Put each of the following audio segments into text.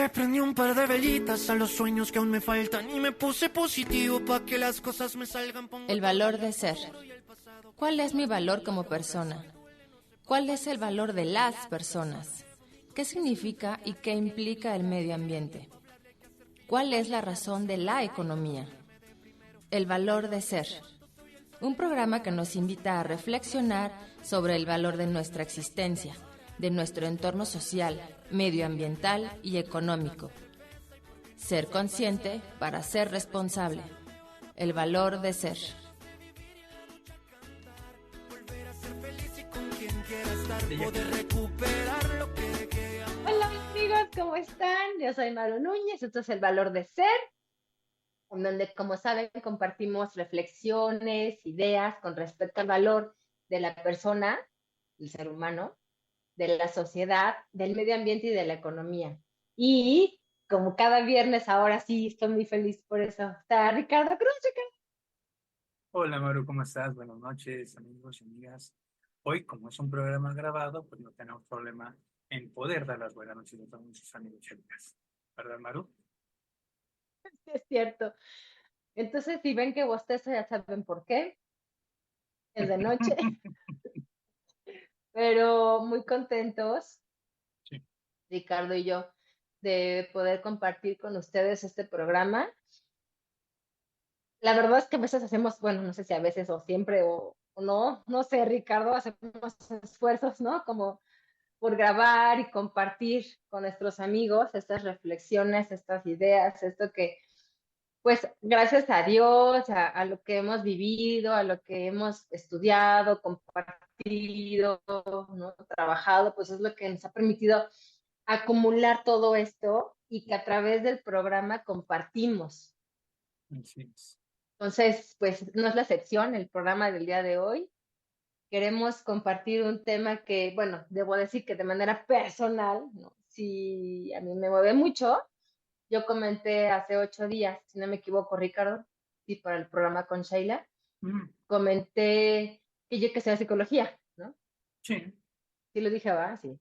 Le prendí un par de velitas a los sueños que aún me faltan y me puse positivo para que las cosas me salgan. El valor de ser. ¿Cuál es mi valor como persona? ¿Cuál es el valor de las personas? ¿Qué significa y qué implica el medio ambiente? ¿Cuál es la razón de la economía? El valor de ser. Un programa que nos invita a reflexionar sobre el valor de nuestra existencia, de nuestro entorno social, medioambiental y económico. Ser consciente para ser responsable. El valor de ser. Hola amigos, ¿cómo están? Yo soy Maru Núñez, esto es El Valor de Ser, en donde, como saben, compartimos reflexiones, ideas con respecto al valor de la persona, del ser humano, de la sociedad, del medio ambiente y de la economía. Y como cada viernes, ahora sí, estoy muy feliz por eso. Está Ricardo Cruz, Ricardo. Hola Maru, ¿cómo estás? Buenas noches, amigos y amigas. Hoy, como es un programa grabado, pues no tenemos problema en poder dar las buenas noches a todos nuestros amigos y amigas. ¿Verdad, Maru? Es cierto. Entonces, si ven que bostezo, ya saben por qué. Es de noche, pero muy contentos, Sí. Ricardo y yo, de poder compartir con ustedes este programa. La verdad es que a veces hacemos, bueno, no sé si a veces o siempre o no, no sé, Ricardo, hacemos esfuerzos, ¿no? Como por grabar y compartir con nuestros amigos estas reflexiones, estas ideas, esto que, pues, gracias a Dios, a lo que hemos vivido, a lo que hemos estudiado, compartido, ¿no? Trabajado, pues es lo que nos ha permitido acumular todo esto y que a través del programa compartimos. Así es. Entonces, pues no es la excepción el programa del día de hoy. Queremos compartir un tema que, bueno, debo decir que de manera personal, ¿no? Sí, a mí me mueve mucho. Yo comenté hace 8 días, si no me equivoco, Ricardo, sí, para el programa con Sheila, Mm, comenté que yo que sea psicología, ¿no? sí, Sí lo dije, ¿va? Sí.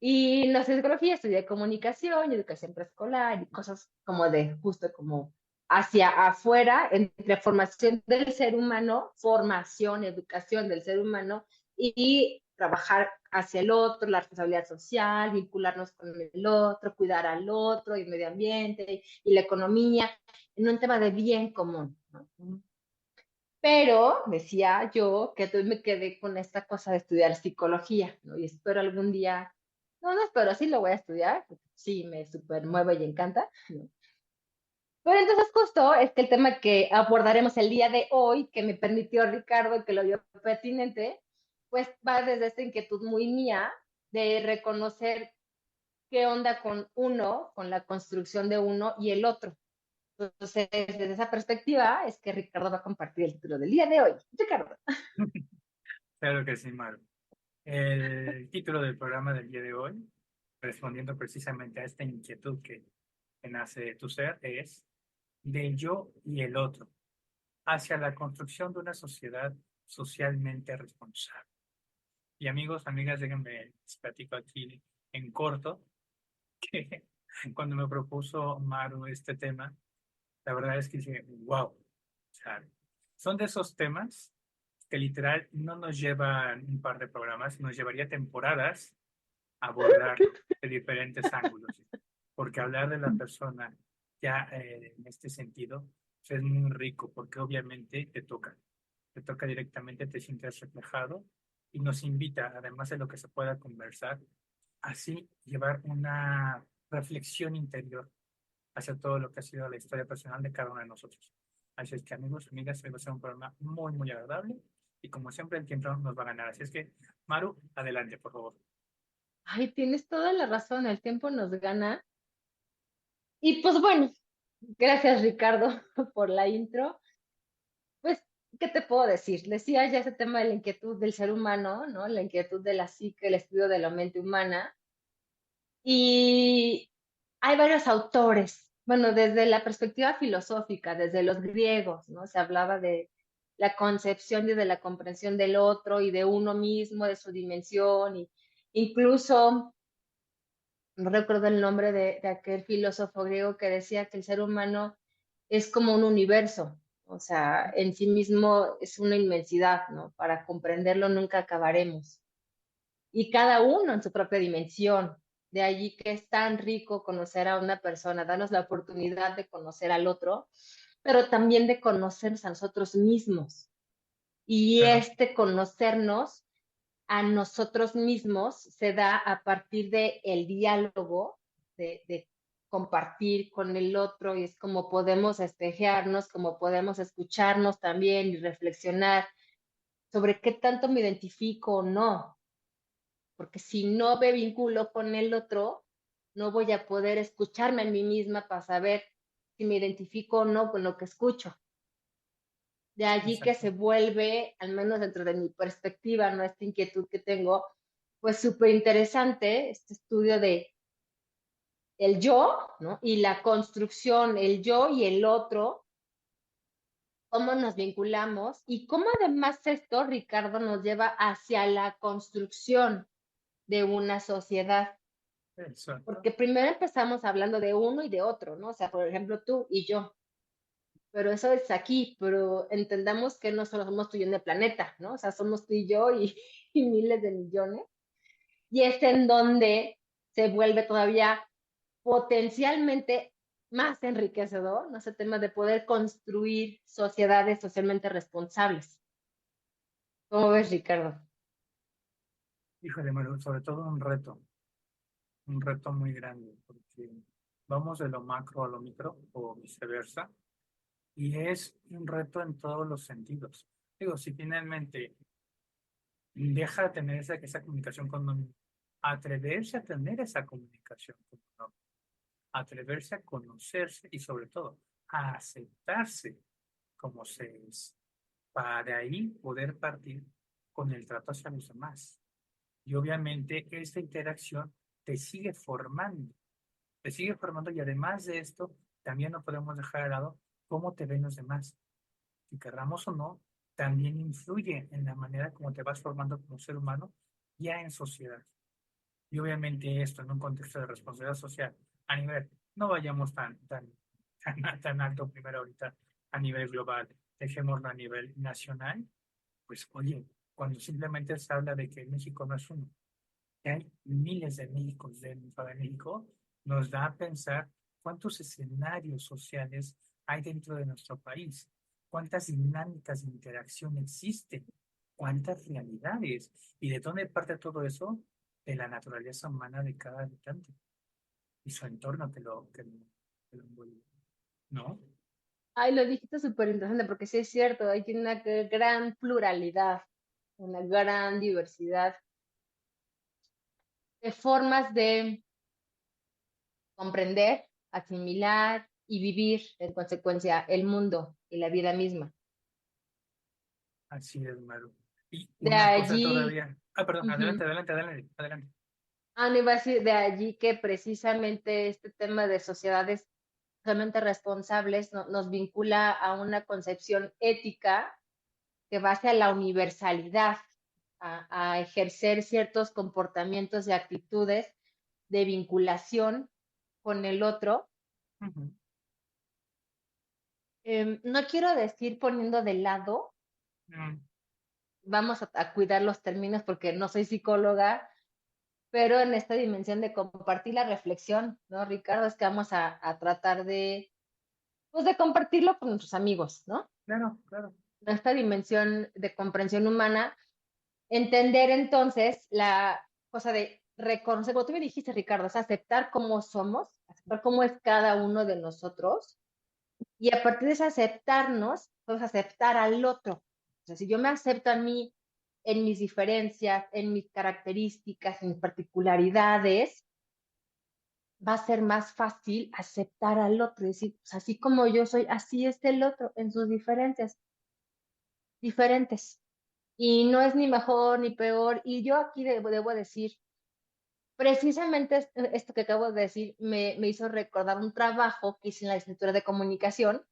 Y no sé, psicología, estudié comunicación y educación preescolar y cosas como de justo como hacia afuera, entre formación del ser humano, formación, educación del ser humano y trabajar hacia el otro, la responsabilidad social, vincularnos con el otro, cuidar al otro y el medio ambiente y la economía en un tema de bien común, ¿no? Pero decía yo que entonces me quedé con esta cosa de estudiar psicología, ¿no? Y espero algún día, no espero, sí lo voy a estudiar, porque sí me súper mueve y encanta, ¿no? Pero entonces justo el tema que abordaremos el día de hoy, que me permitió Ricardo, que lo vio pertinente, pues va desde esta inquietud muy mía de reconocer qué onda con uno, con la construcción de uno y el otro. Entonces, desde esa perspectiva, es que Ricardo va a compartir el título del día de hoy. Ricardo. claro que sí, Maru. El título del programa del día de hoy, respondiendo precisamente a esta inquietud que nace de tu ser, es del yo y el otro, hacia la construcción de una sociedad socialmente responsable. Y amigos, amigas, déjenme les platico aquí en corto que cuando me propuso Maru este tema, la verdad es que dije, wow, o sea, son de esos temas que literal no nos llevan un par de programas, nos llevaría temporadas a abordarlo de diferentes ángulos, porque hablar de la persona ya en este sentido pues, es muy rico, porque obviamente te toca directamente, te sientes reflejado y nos invita, además de lo que se pueda conversar, así llevar una reflexión interior hacia todo lo que ha sido la historia personal de cada uno de nosotros. Así es que amigos, amigas, hoy va a ser un programa muy, muy agradable y como siempre el tiempo nos va a ganar. Así es que, Maru, adelante, por favor. Ay, tienes toda la razón, el tiempo nos gana. Y pues bueno, gracias Ricardo por la intro. Pues, ¿qué te puedo decir? Decía ya ese tema de la inquietud del ser humano, ¿no? La inquietud de la psique, el estudio de la mente humana. Y hay varios autores, bueno, desde la perspectiva filosófica, desde los griegos, ¿no? Se hablaba de la concepción y de la comprensión del otro y de uno mismo, de su dimensión, y incluso no recuerdo el nombre de aquel filósofo griego que decía que el ser humano es como un universo, o sea, en sí mismo es una inmensidad, ¿no? Para comprenderlo nunca acabaremos. Y cada uno en su propia dimensión. De allí que es tan rico conocer a una persona, darnos la oportunidad de conocer al otro, pero también de conocernos a nosotros mismos. Y Claro, este conocernos a nosotros mismos se da a partir de el diálogo, de compartir con el otro, y es como podemos espejearnos, como podemos escucharnos también y reflexionar sobre qué tanto me identifico o no, porque si no me vinculo con el otro, no voy a poder escucharme a mí misma para saber si me identifico o no con lo que escucho. De allí que se exacto. vuelve, al menos dentro de mi perspectiva, ¿no? Esta inquietud que tengo, pues súper interesante este estudio de el yo, ¿no? Y la construcción, el yo y el otro, cómo nos vinculamos y cómo además esto, Ricardo, nos lleva hacia la construcción de una sociedad. Exacto. Porque primero empezamos hablando de uno y de otro, ¿no? O sea, por ejemplo, tú y yo, pero eso es aquí, pero entendamos que no solo somos tú y yo en el planeta, ¿no? O sea, somos tú y yo y, y miles de millones. Y es en donde se vuelve todavía potencialmente más enriquecedor, ¿no? Ese tema de poder construir sociedades socialmente responsables. ¿Cómo ves, Ricardo? Híjole, Maru, sobre todo un reto muy grande, porque vamos de lo macro a lo micro o viceversa, y es un reto en todos los sentidos. Digo, si finalmente deja de tener esa comunicación con uno, atreverse a tener esa comunicación con uno, atreverse a conocerse y sobre todo a aceptarse como se es, para ahí poder partir con el trato hacia los demás. Y obviamente esta interacción te te sigue formando y además de esto, también no podemos dejar de lado cómo te ven los demás. Si querramos o no, también influye en la manera como te vas formando como ser humano ya en sociedad. Y obviamente esto en un contexto de responsabilidad social a nivel, no vayamos tan alto primero ahorita a nivel global, dejémoslo a nivel nacional, pues oye, cuando simplemente se habla de que México no es uno, que hay miles de Méxicos dentro de México, nos da a pensar cuántos escenarios sociales hay dentro de nuestro país, cuántas dinámicas de interacción existen, cuántas realidades y de dónde parte todo eso de la naturaleza humana de cada habitante y su entorno que lo envuelve, ¿no? Ay, lo dijiste súper interesante porque sí es cierto, hay una gran pluralidad, una gran diversidad de formas de comprender, asimilar y vivir en consecuencia el mundo y la vida misma. Así es, Maru. Y De una cosa allí, todavía. Ah, perdón, ujú, adelante. no iba a decir, de allí que precisamente este tema de sociedades realmente responsables nos vincula a una concepción ética que va hacia la universalidad, a ejercer ciertos comportamientos y actitudes de vinculación con el otro. Ujú, No quiero decir poniendo de lado, mm, vamos a cuidar los términos porque no soy psicóloga, pero en esta dimensión de compartir la reflexión, ¿no, Ricardo? Es que vamos a tratar de, pues de compartirlo con nuestros amigos, ¿no? claro, claro. Esta dimensión de comprensión humana, entender entonces la cosa de reconocer, como tú me dijiste, Ricardo, es aceptar cómo somos, aceptar cómo es cada uno de nosotros, y a partir de ese aceptarnos, pues aceptar al otro. O sea, si yo me acepto a mí en mis diferencias, en mis características, en mis particularidades, va a ser más fácil aceptar al otro, es decir, pues así como yo soy, así es el otro, en sus diferencias, diferentes. Y no es ni mejor ni peor. Y yo aquí debo decir, precisamente esto que acabo de decir me hizo recordar un trabajo que hice en la licenciatura de comunicación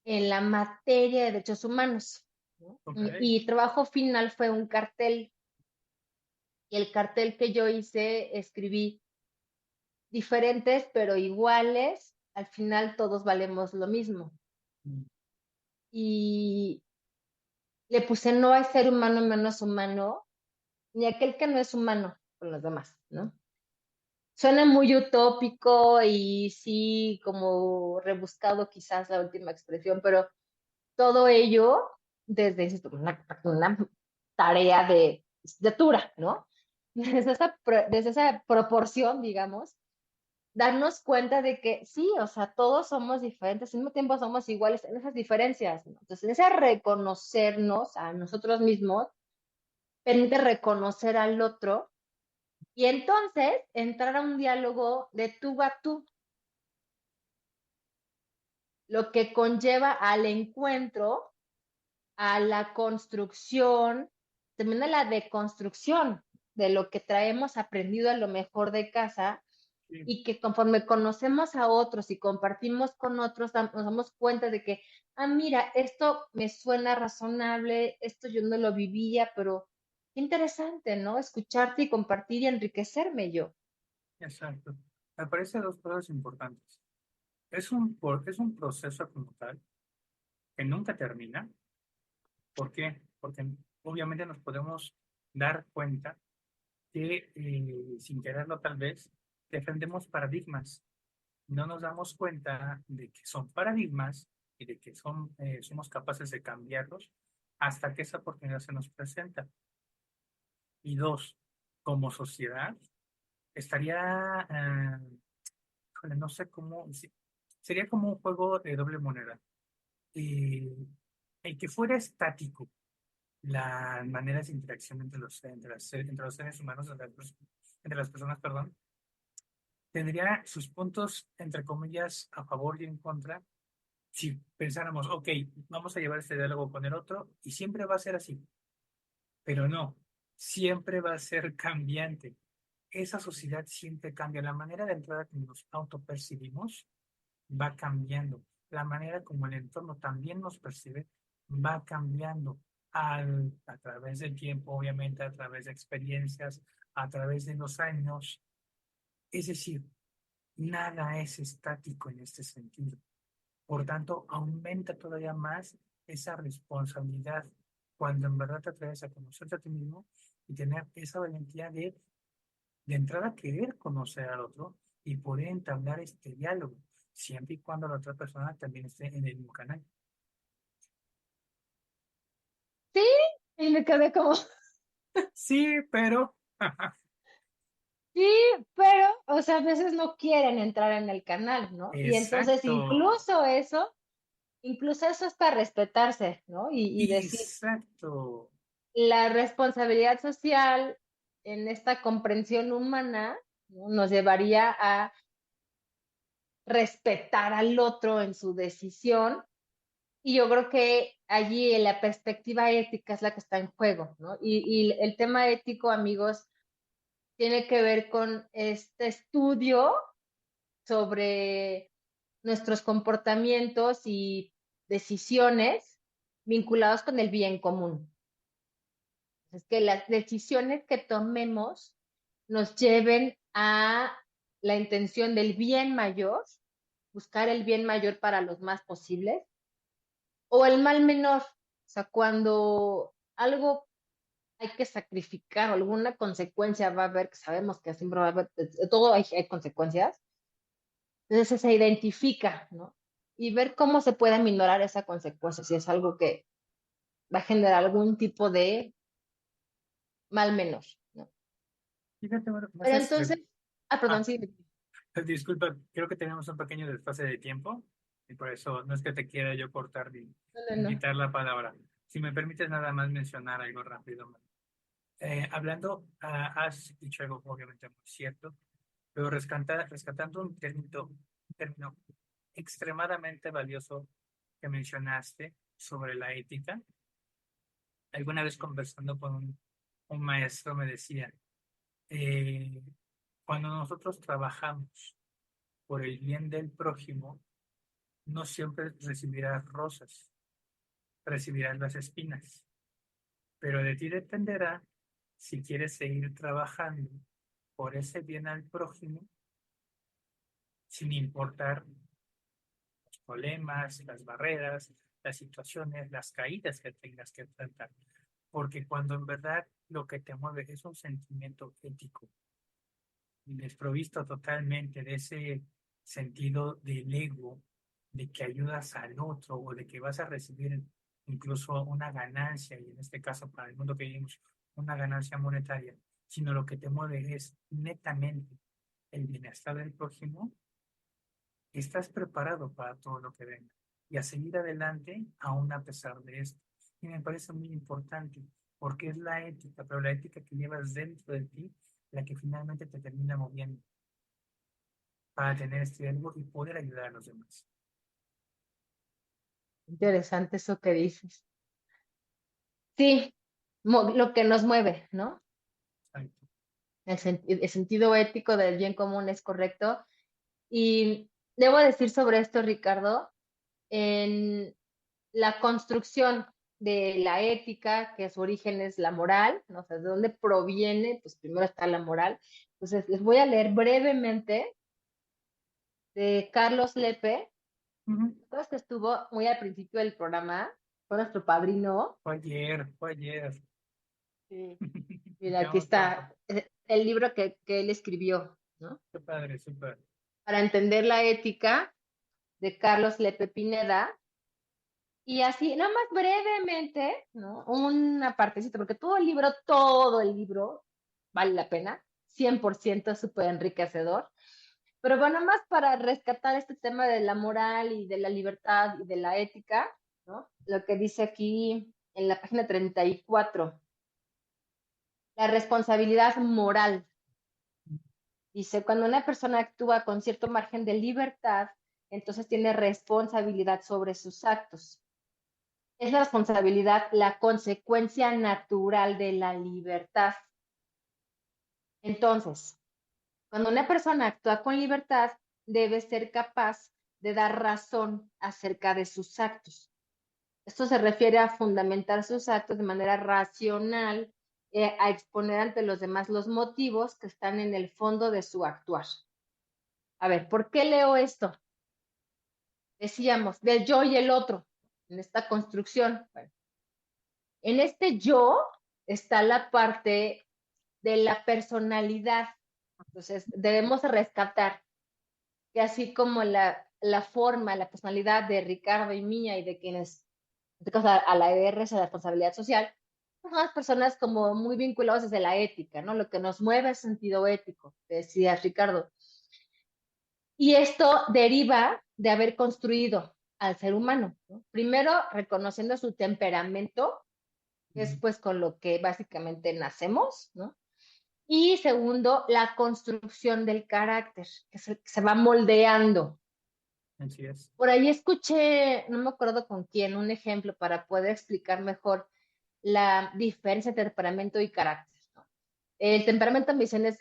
en la materia de derechos humanos, ¿no? Ok. Y trabajo final fue un cartel Y el cartel que yo hice, escribí diferentes pero iguales, al final todos valemos lo mismo. Mm. Y le puse: no hay ser humano menos humano, ni aquel que no es humano con los demás, ¿no? Suena muy utópico y sí, como rebuscado quizás la última expresión, pero todo ello desde una tarea de estatura, ¿no? Desde esa proporción, digamos, darnos cuenta de que sí, o sea, todos somos diferentes, al mismo tiempo somos iguales en esas diferencias, ¿no? Entonces, en ese reconocernos a nosotros mismos, permite reconocer al otro y entonces entrar a un diálogo de tú a tú, lo que conlleva al encuentro, a la construcción, también a la deconstrucción de lo que traemos aprendido a lo mejor de casa Sí, y que conforme conocemos a otros y compartimos con otros, nos damos cuenta de que, mira, esto me suena razonable, esto yo no lo vivía, pero qué interesante, ¿no? Escucharte y compartir y enriquecerme yo. exacto. Me parece dos cosas importantes. Es un proceso como tal que nunca termina. ¿Por qué? Porque obviamente nos podemos dar cuenta que, sin quererlo tal vez, defendemos paradigmas. No nos damos cuenta de que son paradigmas y de que somos capaces de cambiarlos hasta que esa oportunidad se nos presenta. Y dos, como sociedad, estaría, híjole, no sé cómo, sería como un juego de doble moneda. Eh, el que fuera estático las maneras de interacción entre los seres humanos, entre las personas, perdón, tendría sus puntos, entre comillas, a favor y en contra, si pensáramos, ok, vamos a llevar este diálogo con el otro y siempre va a ser así, pero no, siempre va a ser cambiante. Esa sociedad siempre cambia. La manera de entrada que nos autopercibimos va cambiando. La manera como el entorno también nos percibe va cambiando a través del tiempo, obviamente, a través de experiencias, a través de los años. Es decir, nada es estático en este sentido. Por tanto, aumenta todavía más esa responsabilidad cuando en verdad te atreves a conocerte a ti mismo y tener esa valentía de entrada querer conocer al otro y poder entablar este diálogo, siempre y cuando la otra persona también esté en el mismo canal. Sí, y me quedé como, Sí, pero sí, pero, o sea, a veces no quieren entrar en el canal, ¿no? Y entonces exacto, incluso eso es para respetarse, ¿no? Y decir, exacto. la responsabilidad social en esta comprensión humana, ¿no? Nos llevaría a respetar al otro en su decisión. Y yo creo que allí la perspectiva ética es la que está en juego, ¿no? Y el tema ético, amigos, tiene que ver con este estudio sobre nuestros comportamientos y decisiones vinculados con el bien común. Es que las decisiones que tomemos nos lleven a la intención del bien mayor, buscar el bien mayor para los más posibles, o el mal menor. O sea, cuando algo hay que sacrificar o alguna consecuencia va a haber, que sabemos que siempre va a haber, de todo hay consecuencias, entonces se identifica, ¿no? Y ver cómo se puede minorar esa consecuencia, si es algo que va a generar algún tipo de mal menor, ¿no? Fíjate, bueno, Pero entonces, perdón, ah, sí. disculpa, creo que tenemos un pequeño desfase de tiempo y por eso no es que te quiera yo cortar No, ni no, no. quitar la palabra. Si me permites nada más mencionar algo rápido. Hablando, has dicho algo obviamente muy cierto, pero rescatando un término extremadamente valioso que mencionaste sobre la ética. Alguna vez conversando con un maestro me decía, eh, cuando nosotros trabajamos por el bien del prójimo, no siempre recibirás rosas, recibirás las espinas, pero de ti dependerá si quieres seguir trabajando por ese bien al prójimo, sin importar los problemas, las barreras, las situaciones, las caídas que tengas que enfrentar. Porque cuando en verdad lo que te mueve es un sentimiento ético, desprovisto totalmente de ese sentido del ego, de que ayudas al otro o de que vas a recibir incluso una ganancia, y en este caso para el mundo que vivimos, una ganancia monetaria, sino lo que te mueve es netamente el bienestar del prójimo, estás preparado para todo lo que venga y a seguir adelante aún a pesar de esto. Y me parece muy importante porque es la ética, pero la ética que llevas dentro de ti, la que finalmente te termina moviendo para tener este ánimo y poder ayudar a los demás. Interesante eso que dices. Sí, lo que nos mueve, ¿no? Exacto. El sentido ético del bien común es correcto. Y debo decir sobre esto, Ricardo, en la construcción de la ética, que su origen es la moral, ¿no? O sea, ¿de dónde proviene? Pues primero está la moral. Entonces, les voy a leer brevemente de Carlos Lepe, que estuvo muy al principio del programa, fue nuestro padrino. Fue ayer. Sí. Mira, Ya aquí me acuerdo. está el libro que él escribió, ¿no? Qué padre, súper. Para entender la ética, de Carlos Lepe Pineda. Y así, nada más brevemente, ¿no? Una partecita, porque todo el libro vale la pena, 100% súper enriquecedor. Pero bueno, nada más para rescatar este tema de la moral y de la libertad y de la ética, ¿no? Lo que dice aquí en la página 34, la responsabilidad moral. Dice, cuando una persona actúa con cierto margen de libertad, entonces tiene responsabilidad sobre sus actos. Es la responsabilidad la consecuencia natural de la libertad. Entonces, cuando una persona actúa con libertad, debe ser capaz de dar razón acerca de sus actos. Esto se refiere a fundamentar sus actos de manera racional, a exponer ante los demás los motivos que están en el fondo de su actuar. A ver, ¿por qué leo esto? Decíamos, del yo y el otro, en esta construcción. Bueno, en este yo está la parte de la personalidad. Entonces, debemos rescatar que así como la forma, la personalidad de Ricardo y mía y de quienes, en este caso a la ERS, a la responsabilidad social, son las personas como muy vinculadas desde la ética, ¿no? Lo que nos mueve es sentido ético, decía Ricardo. Y esto deriva de haber construido al ser humano, ¿no? Primero, reconociendo su temperamento, que es pues con lo que básicamente nacemos, ¿no? Y segundo, la construcción del carácter, que se va moldeando. Así es. Por ahí escuché, no me acuerdo con quién, un ejemplo para poder explicar mejor la diferencia entre temperamento y carácter, ¿no? El temperamento me dicen es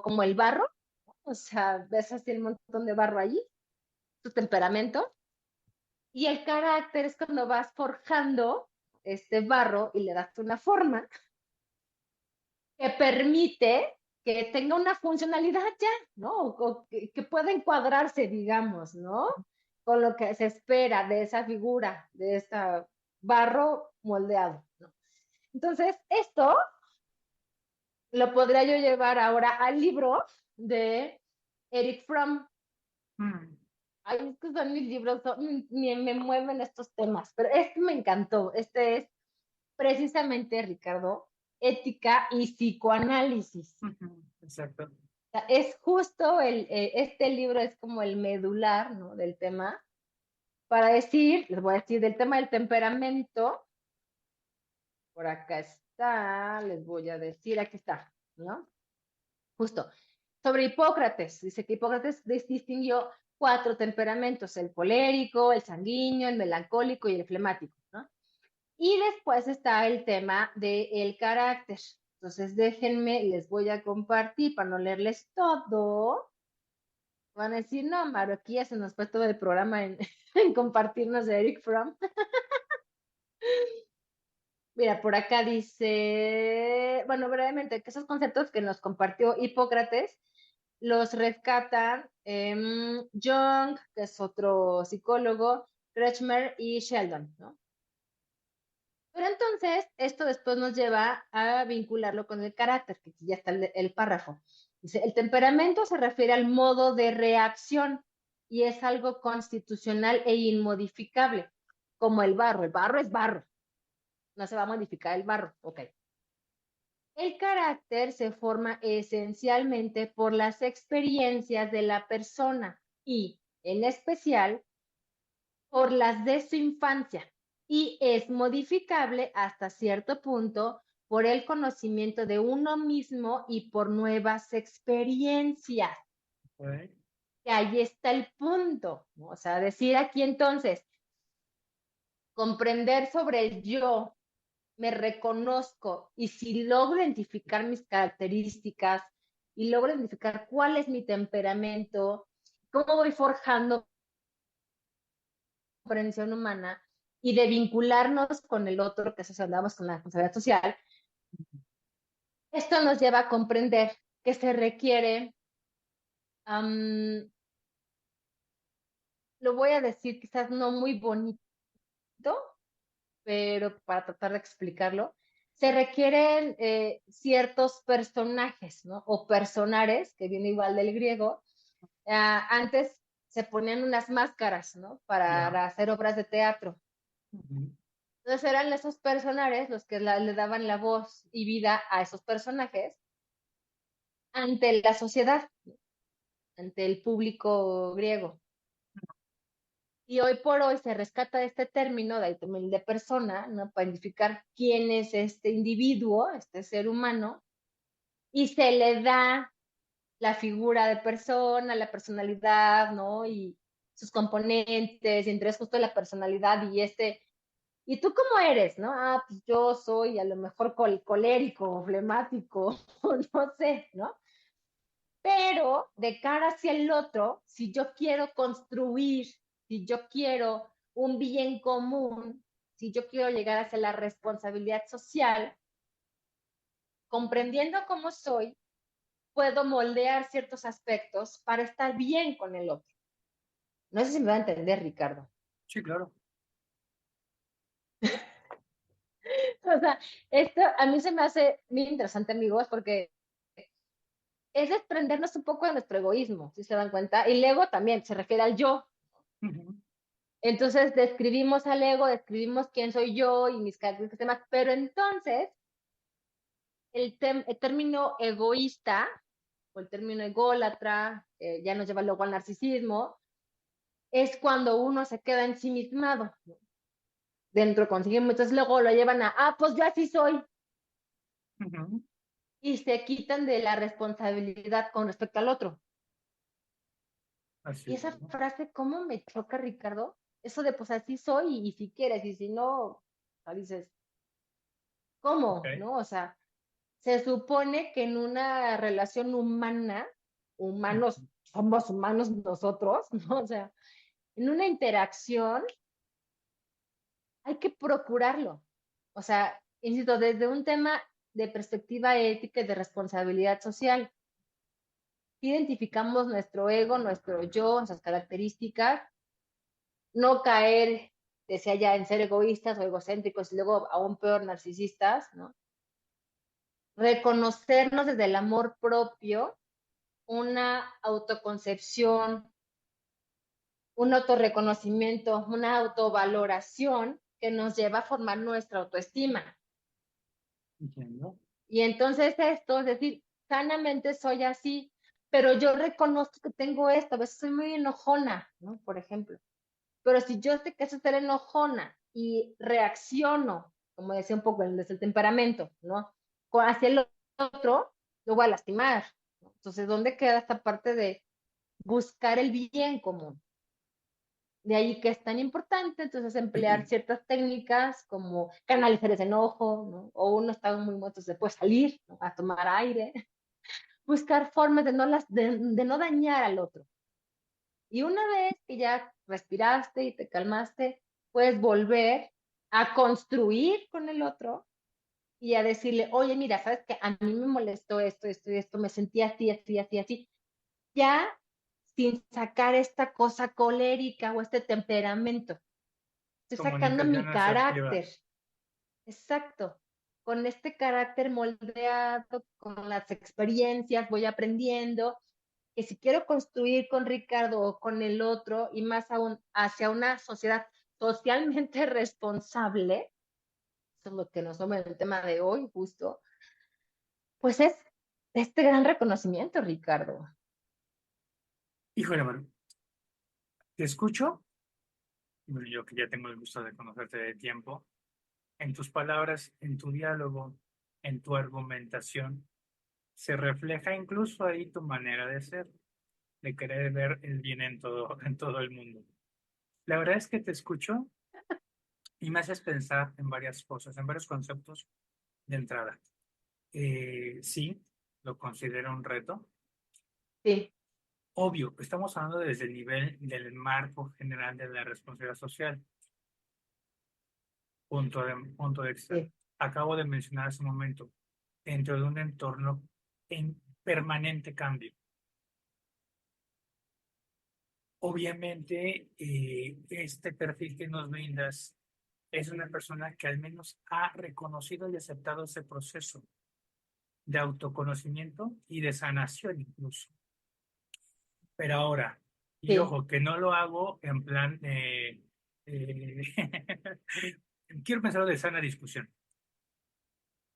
como el barro, ¿no? O sea, ves así un montón de barro allí, tu temperamento, y el carácter es cuando vas forjando este barro y le das una forma que permite que tenga una funcionalidad ya, ¿no? O que pueda encuadrarse, digamos, ¿no? Con lo que se espera de esa figura, de este barro moldeado, ¿no? Entonces, esto lo podría yo llevar ahora al libro de Eric Fromm. Ay, es que son mis libros, me mueven estos temas, pero este me encantó. Este es precisamente, Ricardo, ética y psicoanálisis. Exacto. Sea, es justo este libro es como el medular, ¿no? Del tema, para decir, les voy a decir del tema del temperamento, por acá está, les voy a decir, aquí está, ¿no? Justo. Sobre Hipócrates, dice que Hipócrates distinguió 4 temperamentos, el colérico, el sanguíneo, el melancólico y el flemático, ¿no? Y después está el tema del carácter. Entonces, déjenme, les voy a compartir para no leerles todo. Van a decir, no, Maru, aquí ya se nos fue todo el programa en, en compartirnos de Eric Fromm. Mira, por acá dice, bueno, brevemente, que esos conceptos que nos compartió Hipócrates los rescatan Jung, que es otro psicólogo, Kretschmer y Sheldon, ¿no? Pero entonces, esto después nos lleva a vincularlo con el carácter, que aquí ya está el párrafo. Dice, el temperamento se refiere al modo de reacción y es algo constitucional e inmodificable, como el barro. El barro es barro, no se va a modificar el barro, ok. El carácter se forma esencialmente por las experiencias de la persona y, en especial, por las de su infancia y es modificable hasta cierto punto por el conocimiento de uno mismo y por nuevas experiencias. Ok. Que ahí está el punto, ¿no? O sea, decir aquí entonces, comprender sobre el yo, me reconozco y si logro identificar mis características y logro identificar cuál es mi temperamento, cómo voy forjando comprensión humana y de vincularnos con el otro, que eso hablamos con la responsabilidad social, esto nos lleva a comprender que se requiere, lo voy a decir quizás no muy bonito, pero para tratar de explicarlo, se requieren ciertos personajes, ¿no? O personares, que viene igual del griego. Antes se ponían unas máscaras, ¿no? Para Ya. hacer obras de teatro. Ujú. Entonces eran esos personajes los que le daban la voz y vida a esos personajes ante la sociedad, ante el público griego. Y hoy por hoy se rescata este término de persona, ¿no? Para identificar quién es este individuo, este ser humano, y se le da la figura de persona, la personalidad, ¿no? Y sus componentes, y entre eso justo la personalidad ¿y tú cómo eres, no? Ah, pues yo soy a lo mejor colérico, flemático, no sé, ¿no? Pero de cara hacia el otro, si yo quiero construir, si yo quiero un bien común, si yo quiero llegar hacia la responsabilidad social, comprendiendo cómo soy, puedo moldear ciertos aspectos para estar bien con el otro. No sé si me va a entender, Ricardo. Sí, claro. O sea, esto a mí se me hace muy interesante, amigos, porque es desprendernos un poco de nuestro egoísmo, si se dan cuenta, y el ego también se refiere al yo. Ujú. Entonces describimos al ego, describimos quién soy yo y mis características y demás, pero entonces el término egoísta o el término ególatra, ya nos lleva luego al narcisismo, es cuando uno se queda ensimismado, ¿no? Dentro consigue, entonces luego lo llevan pues yo así soy, Ujú. y se quitan de la responsabilidad con respecto al otro. Así Y es, esa ¿no? frase, ¿cómo me choca, Ricardo? Eso de pues así soy y si quieres y si no, dices, Ok. ¿cómo? ¿No? O sea, se supone que en una relación humana, humanos, Ujú. somos humanos nosotros, ¿no? O sea, en una interacción hay que procurarlo. O sea, insisto, desde un tema de perspectiva ética y de responsabilidad social, identificamos nuestro ego, nuestro yo, nuestras características, no caer, decía ya, en ser egoístas o egocéntricos y luego aún peor narcisistas, ¿no? Reconocernos desde el amor propio, una autoconcepción, un autorreconocimiento, una autovaloración que nos lleva a formar nuestra autoestima. Entiendo. Y entonces esto, es decir, sanamente soy así, pero yo reconozco que tengo esto, a veces soy muy enojona, ¿no? Por ejemplo. Pero si yo sé que eso es ser enojona y reacciono, como decía un poco desde el temperamento, ¿no? Hacia el otro, lo voy a lastimar, ¿no? Entonces, ¿dónde queda esta parte de buscar el bien común? De ahí que es tan importante, entonces, emplear ciertas técnicas como canalizar ese enojo, ¿no? O uno está muy muerto, se puede salir, ¿no? A tomar aire, buscar formas de no dañar al otro. Y una vez que ya respiraste y te calmaste, puedes volver a construir con el otro y a decirle, oye, mira, sabes que a mí me molestó esto, esto y esto, me sentí así, así, así, así. Ya sin sacar esta cosa colérica o este temperamento. Estoy sacando Comunicación mi asertiva. carácter. Exacto. Con este carácter moldeado, con las experiencias, voy aprendiendo que si quiero construir con Ricardo o con el otro, y más aún hacia una sociedad socialmente responsable, eso es lo que nos toma el tema de hoy, justo, pues es este gran reconocimiento, Ricardo. Híjole, Maru, te escucho. Bueno, yo que ya tengo el gusto de conocerte de tiempo. En tus palabras, en tu diálogo, en tu argumentación, se refleja incluso ahí tu manera de ser, de querer ver el bien en todo el mundo. La verdad es que te escucho y me haces pensar en varias cosas, en varios conceptos de entrada. Sí, lo considero un reto. Sí, Obvio, estamos hablando desde el nivel del marco general de la responsabilidad social. Punto extra. sí, Acabo de mencionar hace un momento, dentro de un entorno en permanente cambio. Obviamente, este perfil que nos brindas es una persona que al menos ha reconocido y aceptado ese proceso de autoconocimiento y de sanación incluso. Pero ahora, y sí. ojo, que no lo hago en plan, eh, quiero pensarlo de sana discusión.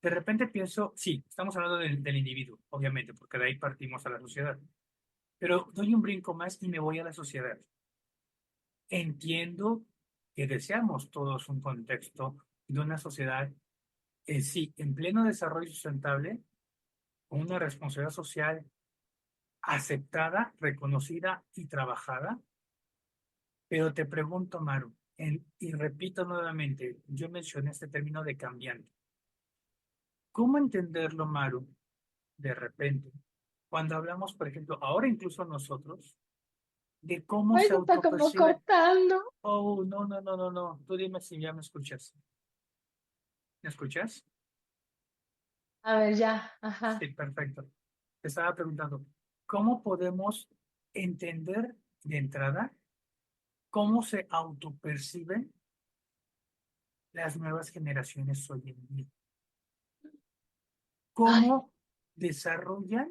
De repente pienso, sí, estamos hablando del individuo, obviamente, porque de ahí partimos a la sociedad. Pero doy un brinco más y me voy a la sociedad. Entiendo que deseamos todos un contexto de una sociedad, sí, en pleno desarrollo sustentable, con una responsabilidad social aceptada, reconocida y trabajada. Pero te pregunto, Maru, y repito nuevamente, yo mencioné este término de cambiante. ¿Cómo entenderlo, Maru, de repente, cuando hablamos, por ejemplo, ahora incluso nosotros, de cómo Ay, se se está como autopercibe? cortando. Oh, no, no, no, no, no. Tú dime si ya me escuchas. ¿Me escuchas? A ver, ya, ajá. Sí, perfecto. Te estaba preguntando, ¿cómo podemos entender de entrada cómo se autoperciben las nuevas generaciones hoy en día? Ay, ¿Cómo desarrollan,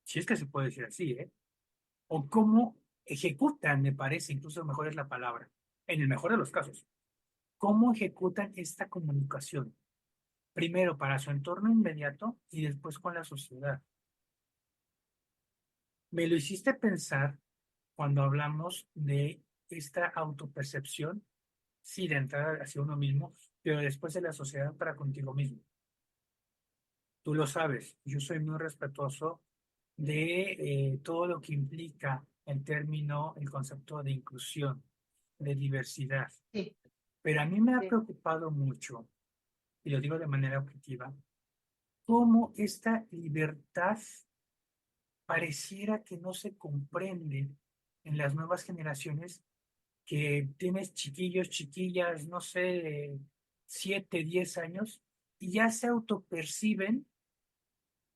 si es que se puede decir así, o cómo ejecutan, me parece, incluso mejor es la palabra, en el mejor de los casos, cómo ejecutan esta comunicación, primero para su entorno inmediato y después con la sociedad? Me lo hiciste pensar cuando hablamos de esta autopercepción, sí, de entrada hacia uno mismo, pero después de la sociedad para contigo mismo. Tú lo sabes, yo soy muy respetuoso de todo lo que implica el término, el concepto de inclusión, de diversidad. sí, Pero a mí me ha sí. preocupado mucho, y lo digo de manera objetiva, cómo esta libertad pareciera que no se comprende en las nuevas generaciones, que tienes chiquillos, chiquillas, no sé, de 7, 10 años, y ya se autoperciben,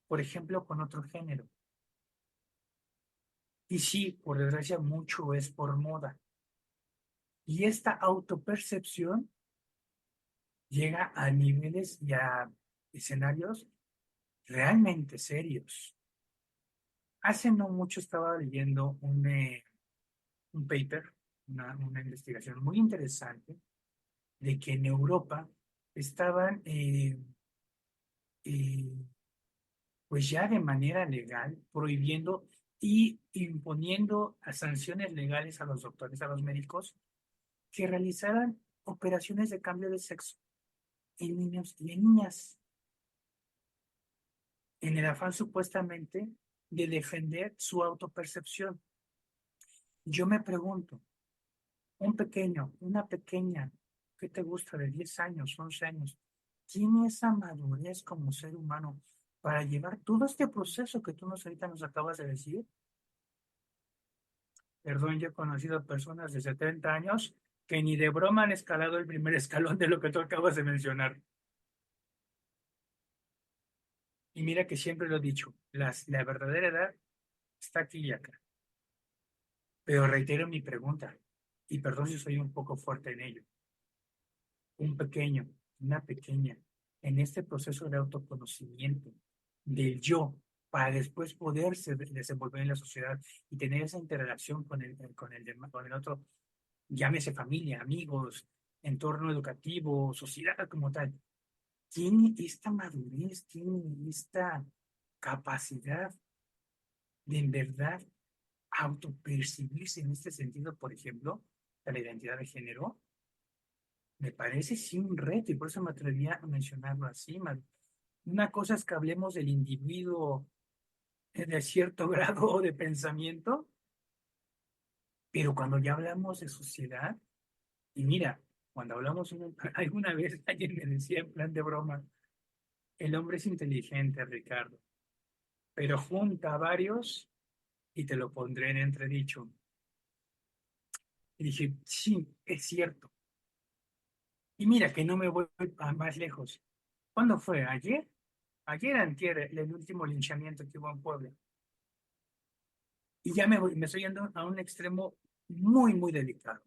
por ejemplo, con otro género. Y sí, por desgracia, mucho es por moda. Y esta autopercepción llega a niveles y a escenarios realmente serios. Hace no mucho estaba leyendo un paper, una investigación muy interesante, de que en Europa estaban, eh, pues ya de manera legal, prohibiendo y imponiendo a sanciones legales a los doctores, a los médicos, que realizaran operaciones de cambio de sexo en niños y en niñas, en el afán supuestamente de defender su autopercepción. Yo me pregunto, un pequeño, una pequeña, ¿qué te gusta de 10 años, 11 años? ¿Tiene esa madurez como ser humano para llevar todo este proceso que tú ahorita nos acabas de decir? Perdón, yo he conocido personas de 70 años que ni de broma han escalado el primer escalón de lo que tú acabas de mencionar. Y mira que siempre lo he dicho, la verdadera edad está aquí y acá. Pero reitero mi pregunta, y perdón si soy un poco fuerte en ello. Un pequeño, una pequeña, en este proceso de autoconocimiento del yo, para después poderse desenvolver en la sociedad y tener esa interacción con el otro, llámese familia, amigos, entorno educativo, sociedad como tal, tiene esta madurez, tiene esta capacidad de en verdad autopercibirse en este sentido, por ejemplo, de la identidad de género. Me parece sí un reto y por eso me atrevía a mencionarlo así, man. Una cosa es que hablemos del individuo de cierto grado de pensamiento, pero cuando ya hablamos de sociedad, y mira, cuando hablamos, alguna vez alguien me decía en plan de broma, el hombre es inteligente, Ricardo, pero junta a varios y te lo pondré en entredicho. Y dije, sí, es cierto. Y mira que no me voy a más lejos. ¿Cuándo fue? ¿Ayer? Ayer antier, el último linchamiento que hubo en Puebla. Y ya me estoy yendo a un extremo muy, muy delicado.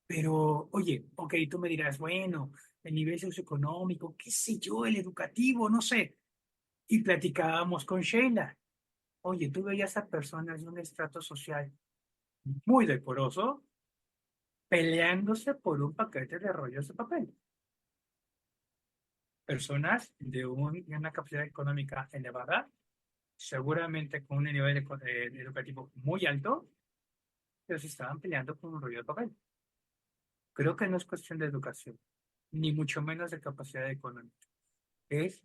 Pero, oye, ok, tú me dirás, bueno, el nivel socioeconómico, qué sé yo, el educativo, no sé. Y platicábamos con Sheila. Oye, tú veías a personas de un estrato social muy decoroso peleándose por un paquete de rollos de papel. Personas de una capacidad económica elevada, seguramente con un nivel educativo muy alto, pero se estaban peleando por un rollo de papel. Creo que no es cuestión de educación, ni mucho menos de capacidad económica.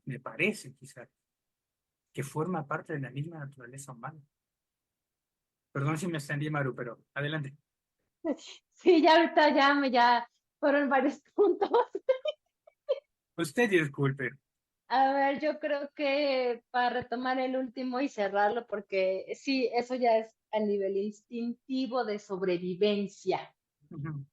Me parece quizás, que forma parte de la misma naturaleza humana. Perdón si me extendí, Maru, pero adelante. Sí, ya ahorita ya fueron varios puntos. Usted disculpe. A ver, yo creo que para retomar el último y cerrarlo, porque sí, eso ya es a nivel instintivo de sobrevivencia. Ujú,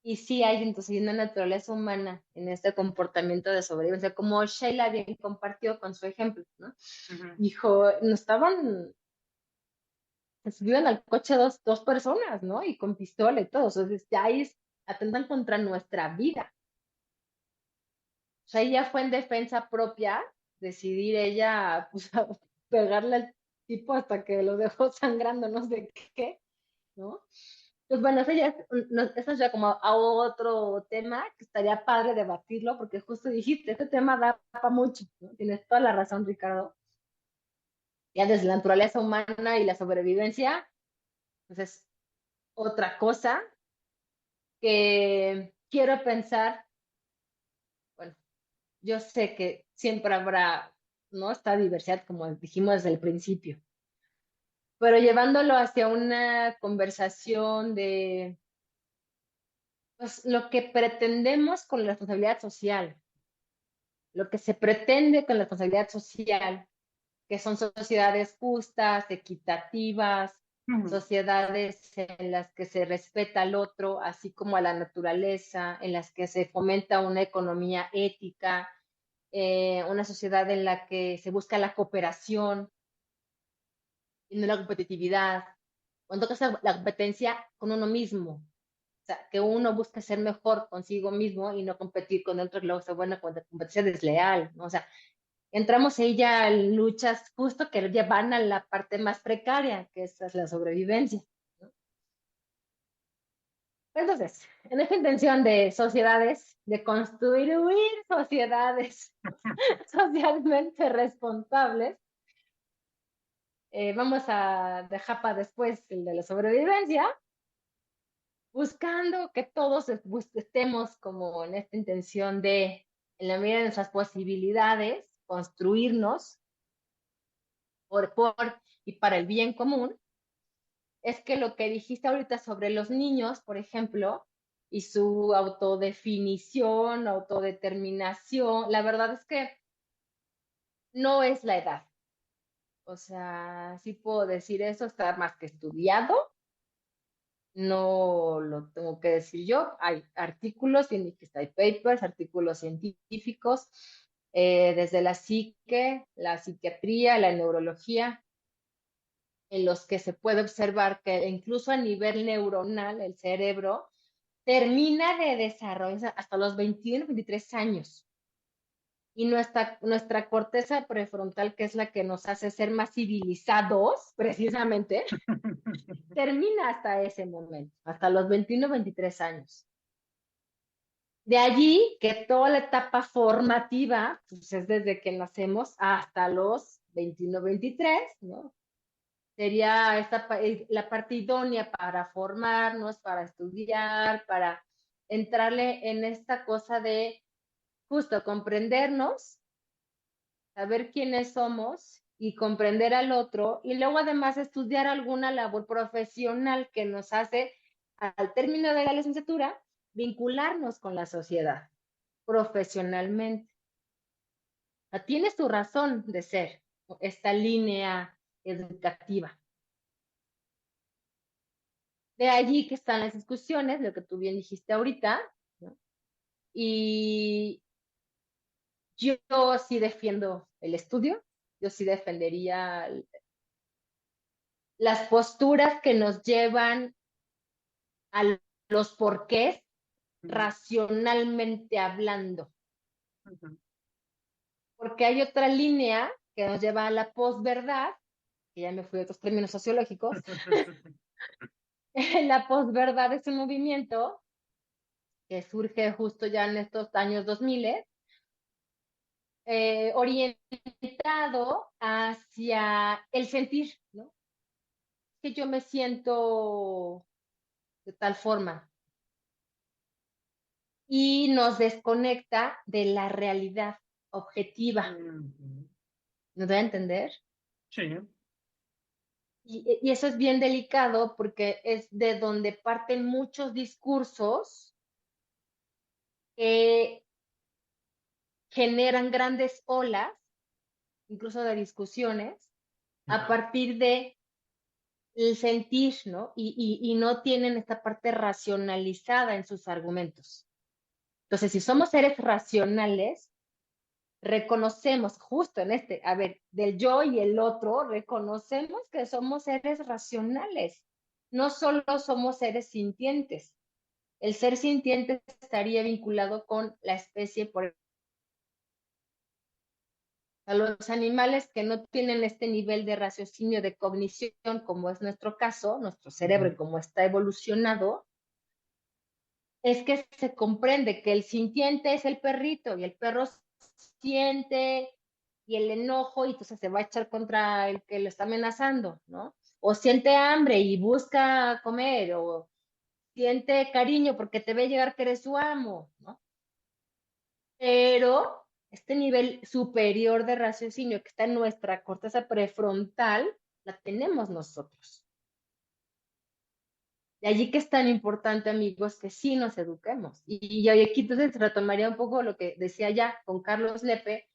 Y sí hay entonces una naturaleza humana en este comportamiento de sobrevivencia, como Sheila bien compartió con su ejemplo, ¿no? ujú. Dijo, no estaban, se subieron al coche dos personas, ¿no? Y con pistola y todo, entonces ya ahí atentan contra nuestra vida. O sea, ella fue en defensa propia, decidir ella, pues, a pegarle al tipo hasta que lo dejó sangrando, no sé qué, ¿no? Pues bueno, eso ya como a otro tema que estaría padre debatirlo, porque justo dijiste, este tema da para mucho, ¿no? Tienes toda la razón, Ricardo. Ya desde la naturaleza humana y la sobrevivencia, pues es otra cosa que quiero pensar, bueno, yo sé que siempre habrá, ¿no? Esta diversidad, como dijimos desde el principio, pero llevándolo hacia una conversación de pues, lo que pretendemos con la responsabilidad social, lo que se pretende con la responsabilidad social, que son sociedades justas, equitativas, Ujú. sociedades en las que se respeta al otro, así como a la naturaleza, en las que se fomenta una economía ética, una sociedad en la que se busca la cooperación y no la competitividad, o en todo caso la competencia con uno mismo. O sea, que uno busque ser mejor consigo mismo y no competir con otro, que luego se vuelve una competencia desleal, ¿no? O sea, entramos ahí ya en luchas justo que ya van a la parte más precaria, que esa es la sobrevivencia, ¿no? Entonces, en esta intención de sociedades, de construir sociedades socialmente responsables, vamos a dejar para después el de la sobrevivencia, buscando que todos estemos como en esta intención de, en la medida de nuestras posibilidades, construirnos por y para el bien común. Es que lo que dijiste ahorita sobre los niños, por ejemplo, y su autodefinición, autodeterminación, la verdad es que no es la edad. O sea, sí puedo decir eso, está más que estudiado, no lo tengo que decir yo. Hay artículos, hay papers, artículos científicos, desde la psique, la psiquiatría, la neurología, en los que se puede observar que incluso a nivel neuronal el cerebro termina de desarrollarse hasta los 21, 23 años. Y nuestra corteza prefrontal, que es la que nos hace ser más civilizados, precisamente, termina hasta ese momento, hasta los 21, 23 años. De allí que toda la etapa formativa, pues es desde que nacemos hasta los 21, 23, ¿no? Sería la parte idónea para formarnos, para estudiar, para entrarle en esta cosa de justo comprendernos, saber quiénes somos y comprender al otro, y luego además estudiar alguna labor profesional que nos hace, al término de la licenciatura, vincularnos con la sociedad profesionalmente. Tienes tu razón de ser, esta línea educativa. De allí que están las discusiones, lo que tú bien dijiste ahorita, ¿no? Y yo sí defiendo el estudio, yo sí defendería las posturas que nos llevan a los porqués racionalmente hablando. Porque hay otra línea que nos lleva a la posverdad, que ya me fui a otros términos sociológicos. La posverdad es un movimiento que surge justo ya en estos años 2000, orientado hacia el sentir, ¿no? Que yo me siento de tal forma y nos desconecta de la realidad objetiva. ¿Nos da a entender? Sí. Y eso es bien delicado porque es de donde parten muchos discursos que generan grandes olas, incluso de discusiones, a partir de el sentir, ¿no? Y no tienen esta parte racionalizada en sus argumentos. Entonces, si somos seres racionales, reconocemos justo en del yo y el otro, reconocemos que somos seres racionales. No solo somos seres sintientes. El ser sintiente estaría vinculado con la especie a los animales que no tienen este nivel de raciocinio, de cognición, como es nuestro caso, nuestro cerebro y como está evolucionado, es que se comprende que el sintiente es el perrito y el perro siente y el enojo y entonces se va a echar contra el que lo está amenazando, ¿no? O siente hambre y busca comer, o siente cariño porque te ve llegar que eres su amo, ¿no? Pero este nivel superior de raciocinio que está en nuestra corteza prefrontal, la tenemos nosotros. De allí que es tan importante, amigos, que sí nos eduquemos. Y aquí entonces retomaría un poco lo que decía ya con Carlos Lepe,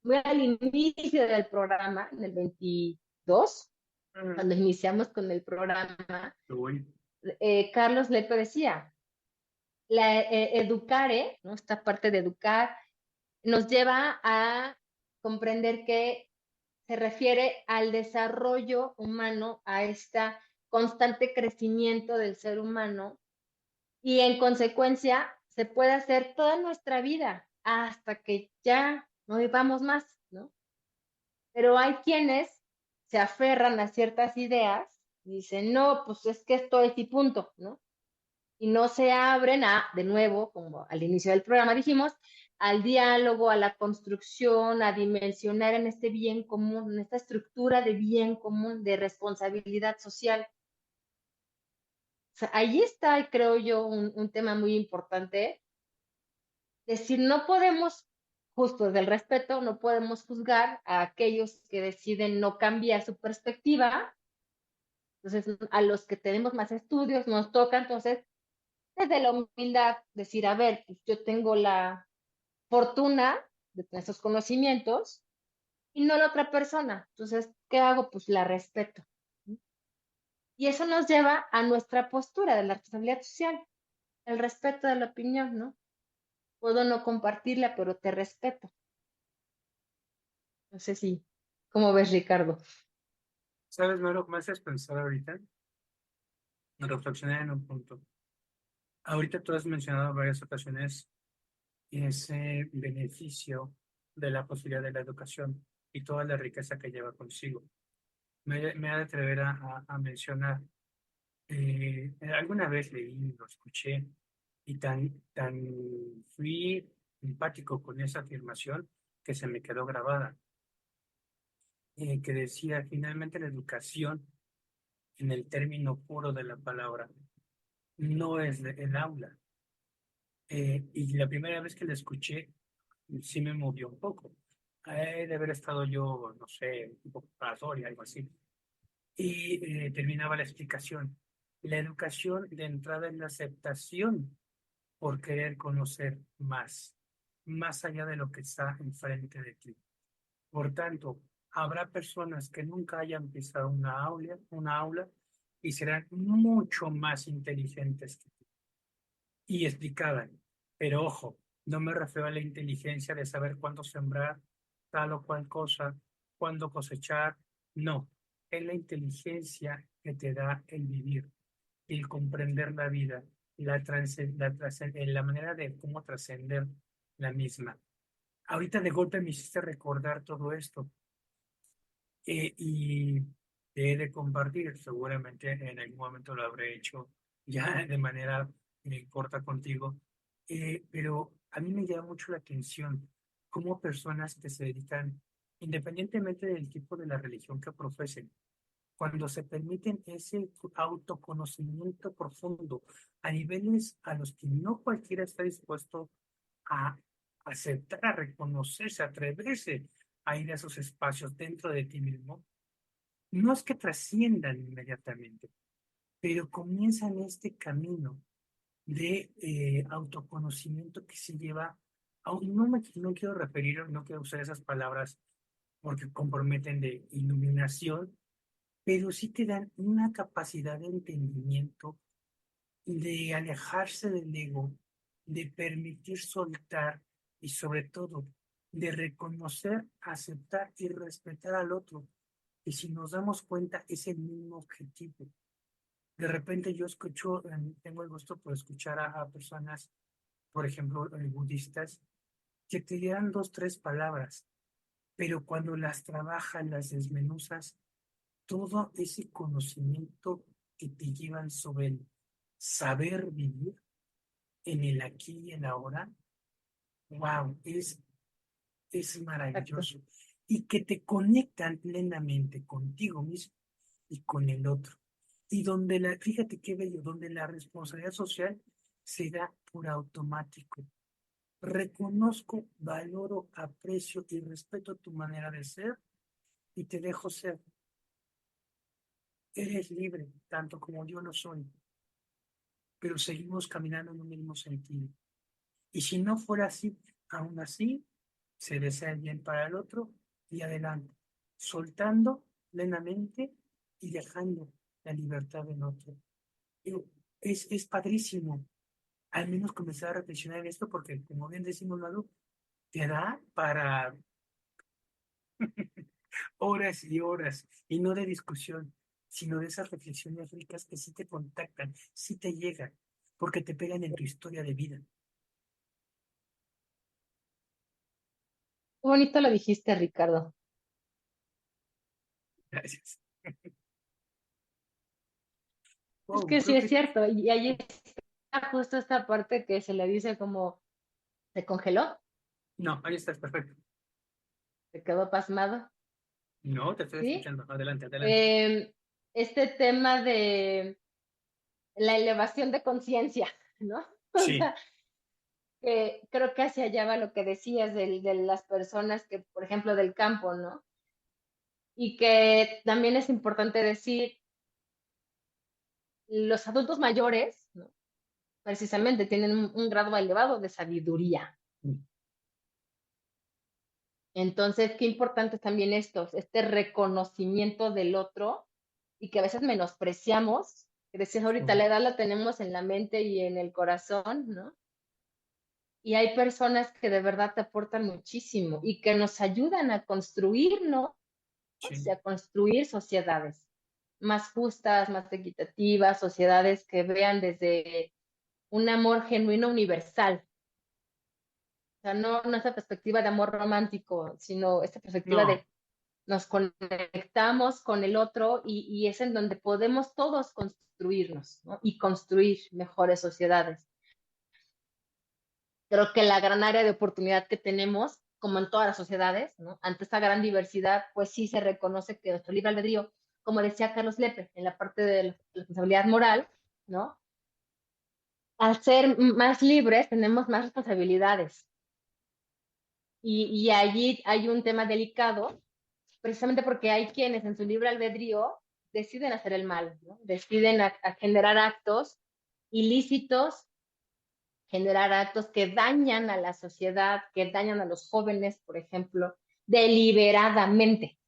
muy al inicio del programa, en el 22, cuando iniciamos con el programa, Carlos Lepe decía, educare, ¿no? Esta parte de educar, nos lleva a comprender que se refiere al desarrollo humano, a este constante crecimiento del ser humano, y en consecuencia se puede hacer toda nuestra vida hasta que ya no vivamos más, ¿no? Pero hay quienes se aferran a ciertas ideas y dicen, no, pues es que esto es y punto, ¿no? Y no se abren de nuevo, como al inicio del programa dijimos, al diálogo, a la construcción, a dimensionar en este bien común, en esta estructura de bien común, de responsabilidad social. O sea, ahí está, creo yo, un tema muy importante. Decir, no podemos, justo desde el respeto, no podemos juzgar a aquellos que deciden no cambiar su perspectiva. Entonces, a los que tenemos más estudios nos toca, entonces, desde la humildad, decir, a ver, pues yo tengo la fortuna de tener esos conocimientos y no la otra persona. Entonces, ¿qué hago? Pues la respeto. Y eso nos lleva a nuestra postura de la responsabilidad social, el respeto de la opinión, ¿no? Puedo no compartirla, pero te respeto. No sé si, ¿cómo ves, Ricardo? ¿Sabes, Maro? Me haces pensar ahorita, reflexionar en un punto. Ahorita tú has mencionado en varias ocasiones ese beneficio de la posibilidad de la educación y toda la riqueza que lleva consigo. Me ha de atrever a mencionar, alguna vez leí, lo escuché, y tan fui empático con esa afirmación que se me quedó grabada, que decía, finalmente la educación, en el término puro de la palabra, no es el aula. Y la primera vez que la escuché, sí me movió un poco. De haber estado yo, no sé, un poco y algo así. Y terminaba la explicación. La educación de entrada es la aceptación por querer conocer más allá de lo que está enfrente de ti. Por tanto, habrá personas que nunca hayan pisado una aula y serán mucho más inteligentes que tú y explicaban. Pero ojo, no me refiero a la inteligencia de saber cuándo sembrar tal o cual cosa, cuándo cosechar. No, es la inteligencia que te da el vivir, el comprender la vida, la manera de cómo trascender la misma. Ahorita de golpe me hiciste recordar todo esto, y te he de compartir, seguramente en algún momento lo habré hecho ya de manera corta contigo, pero a mí me llama mucho la atención cómo personas que se dedican, independientemente del tipo de la religión que profesen, cuando se permiten ese autoconocimiento profundo a niveles a los que no cualquiera está dispuesto a aceptar, a reconocerse, a atreverse a ir a esos espacios dentro de ti mismo, no es que trasciendan inmediatamente, pero comienzan este camino de autoconocimiento que se lleva, no quiero referir, no quiero usar esas palabras porque comprometen de iluminación, pero sí te dan una capacidad de entendimiento, de alejarse del ego, de permitir soltar y sobre todo de reconocer, aceptar y respetar al otro. Y si nos damos cuenta, es el mismo objetivo. De repente yo escucho, tengo el gusto por escuchar a personas, por ejemplo, budistas, que te dieran dos, tres palabras, pero cuando las trabajas, las desmenuzas, todo ese conocimiento que te llevan sobre el saber vivir en el aquí y el ahora, wow, es Exacto. maravilloso. Y que te conectan plenamente contigo mismo y con el otro. Y donde fíjate qué bello, donde la responsabilidad social se da por automático. Reconozco, valoro, aprecio y respeto tu manera de ser y te dejo ser. Eres libre, tanto como yo lo soy, pero seguimos caminando en un mismo sentido. Y si no fuera así, aún así, se desea el bien para el otro y adelante, soltando plenamente y dejando la libertad del otro. Digo, es padrísimo, al menos comenzar a reflexionar en esto, porque como bien decimos, Lalo, te da para horas y horas, y no de discusión, sino de esas reflexiones ricas que sí te contactan, sí te llegan, porque te pegan en tu historia de vida. Qué bonito lo dijiste, Ricardo. Gracias. Es Wow, que sí creo es que cierto. Y ahí está justo esta parte que se le dice como se congeló, no, ahí estás, perfecto. se quedó pasmado, No, te estoy ¿sí? escuchando. Adelante, adelante. Em, este tema de la elevación de conciencia, ¿no? O Sí, sea, que creo que hacia allá va lo que decías de las personas que, por ejemplo, del campo, ¿no? Y que también es importante decir, los adultos mayores, ¿no? Precisamente tienen un grado elevado de sabiduría. Entonces, qué importante es también esto, este reconocimiento del otro y que a veces menospreciamos, que decías ahorita, la edad la tenemos en la mente y en el corazón, ¿no? Y hay personas que de verdad te aportan muchísimo y que nos ayudan a construirnos y Sí. a construir sociedades más justas, más equitativas, sociedades que vean desde un amor genuino universal. O sea, no esa perspectiva de amor romántico, sino esta perspectiva No, de nos conectamos con el otro y es en donde podemos todos construirnos, ¿no? Y construir mejores sociedades. Creo que la gran área de oportunidad que tenemos, como en todas las sociedades, ¿no? Ante esta gran diversidad, pues sí se reconoce que nuestro libre albedrío, como decía Carlos Lepe, en la parte de la responsabilidad moral, ¿no? Al ser más libres, tenemos más responsabilidades. Y allí hay un tema delicado, precisamente porque hay quienes en su libre albedrío deciden hacer el mal, ¿no? Deciden a generar actos ilícitos, generar actos que dañan a la sociedad, que dañan a los jóvenes, por ejemplo, deliberadamente.